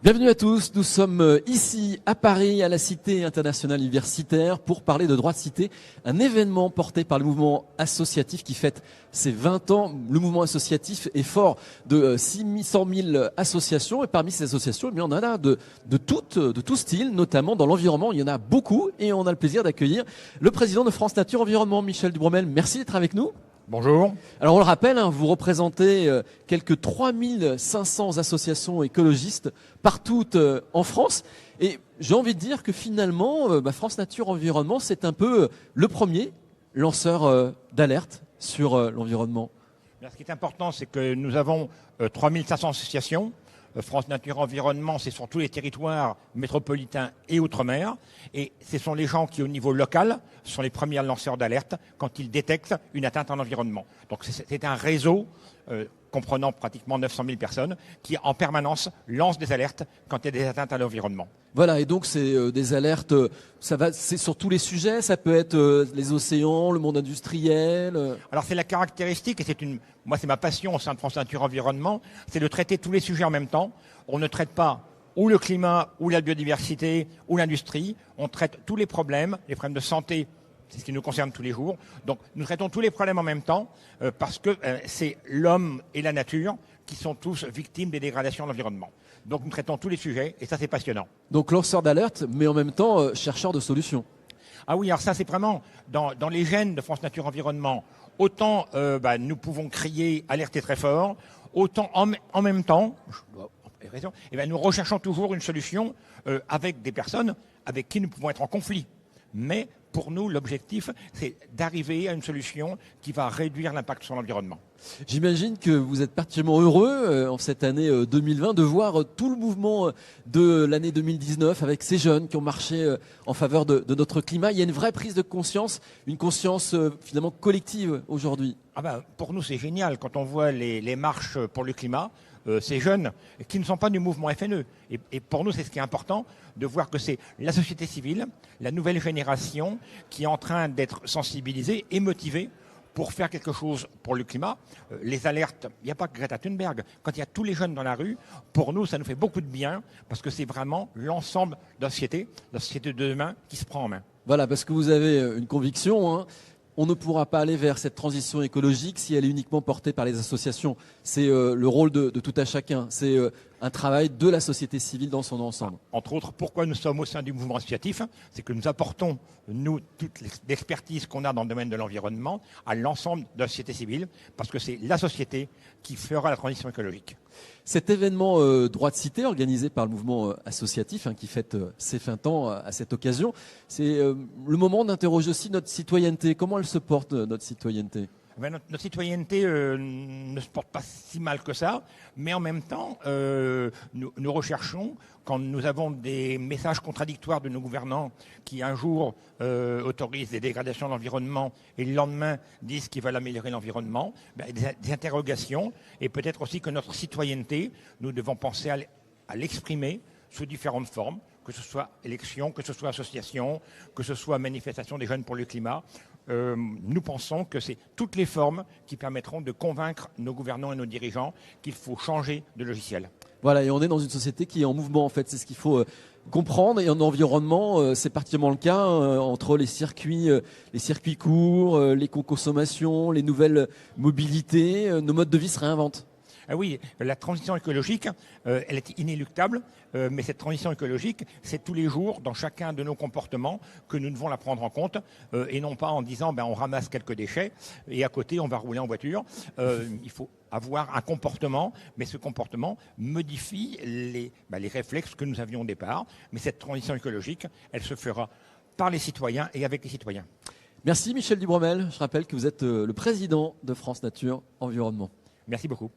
Bienvenue à tous, nous sommes ici à Paris, à la Cité internationale universitaire, pour parler de droit de cité, un événement porté par le mouvement associatif qui fête ses 20 ans. Le mouvement associatif est fort de 600 000 associations, et parmi ces associations, il y en a de tout style, notamment dans l'environnement. Il y en a beaucoup, et on a le plaisir d'accueillir le président de France Nature Environnement, Michel Dubromel. Merci d'être avec nous. Bonjour. Alors on le rappelle, vous représentez quelques 3500 associations écologistes partout en France. Et j'ai envie de dire que finalement, France Nature Environnement, c'est un peu le premier lanceur d'alerte sur l'environnement. Ce qui est important, c'est que nous avons 3500 associations. France Nature Environnement, c'est sur tous les territoires métropolitains et outre-mer. Et ce sont les gens qui, au niveau local, sont les premiers lanceurs d'alerte quand ils détectent une atteinte à l'environnement. Donc c'est un réseau comprenant pratiquement 900 000 personnes qui, en permanence, lancent des alertes quand il y a des atteintes à l'environnement. Voilà, et donc c'est des alertes, c'est sur tous les sujets, ça peut être les océans, le monde industriel. Alors c'est la caractéristique, et moi c'est ma passion au sein de France Nature Environnement, c'est de traiter tous les sujets en même temps. On ne traite pas ou le climat, ou la biodiversité, ou l'industrie. On traite tous les problèmes de santé. C'est ce qui nous concerne tous les jours. Donc nous traitons tous les problèmes en même temps parce que c'est l'homme et la nature qui sont tous victimes des dégradations de l'environnement. Donc nous traitons tous les sujets et ça c'est passionnant. Donc lanceur d'alerte, mais en même temps chercheur de solutions. Ah oui, alors ça c'est vraiment dans les gènes de France Nature Environnement. Autant nous pouvons crier, alerter très fort, autant en même temps, nous recherchons toujours une solution avec des personnes avec qui nous pouvons être en conflit. Mais pour nous, l'objectif, c'est d'arriver à une solution qui va réduire l'impact sur l'environnement. J'imagine que vous êtes particulièrement heureux en cette année 2020 de voir tout le mouvement de l'année 2019 avec ces jeunes qui ont marché en faveur de notre climat. Il y a une vraie prise de conscience, une conscience finalement collective aujourd'hui. Pour nous, c'est génial quand on voit les marches pour le climat. Ces jeunes qui ne sont pas du mouvement FNE. Et pour nous, c'est ce qui est important, de voir que c'est la société civile, la nouvelle génération, qui est en train d'être sensibilisée et motivée pour faire quelque chose pour le climat. Les alertes, il n'y a pas que Greta Thunberg. Quand il y a tous les jeunes dans la rue, pour nous, ça nous fait beaucoup de bien, parce que c'est vraiment l'ensemble de la société de demain, qui se prend en main. Voilà, parce que vous avez une conviction, on ne pourra pas aller vers cette transition écologique si elle est uniquement portée par les associations. C'est le rôle de tout à chacun. C'est un travail de la société civile dans son ensemble. Entre autres, pourquoi nous sommes au sein du mouvement associatif, c'est que nous apportons, nous, toute l'expertise qu'on a dans le domaine de l'environnement à l'ensemble de la société civile, parce que c'est la société qui fera la transition écologique. Cet événement droit de cité organisé par le mouvement associatif qui fête ses 20 ans à cette occasion, c'est le moment d'interroger aussi notre citoyenneté. Comment elle se porte, notre citoyenneté ? Notre citoyenneté ne se porte pas si mal que ça, mais en même temps, nous recherchons, quand nous avons des messages contradictoires de nos gouvernants qui un jour autorisent des dégradations de l'environnement et le lendemain disent qu'ils veulent améliorer l'environnement, des interrogations, et peut-être aussi que notre citoyenneté, nous devons penser à l'exprimer sous différentes formes, que ce soit élection, que ce soit association, que ce soit manifestation des jeunes pour le climat. Nous pensons que c'est toutes les formes qui permettront de convaincre nos gouvernants et nos dirigeants qu'il faut changer de logiciel. Voilà, et on est dans une société qui est en mouvement en fait, c'est ce qu'il faut comprendre. Et en environnement, c'est particulièrement le cas entre les circuits courts, l'éco-consommation, les nouvelles mobilités, nos modes de vie se réinventent. Ah oui, la transition écologique, elle est inéluctable, mais cette transition écologique, c'est tous les jours, dans chacun de nos comportements, que nous devons la prendre en compte, et non pas en disant on ramasse quelques déchets, et à côté on va rouler en voiture. Il faut avoir un comportement, mais ce comportement modifie les réflexes que nous avions au départ. Mais cette transition écologique, elle se fera par les citoyens et avec les citoyens. Merci Michel Dubromel, je rappelle que vous êtes le président de France Nature Environnement. Merci beaucoup.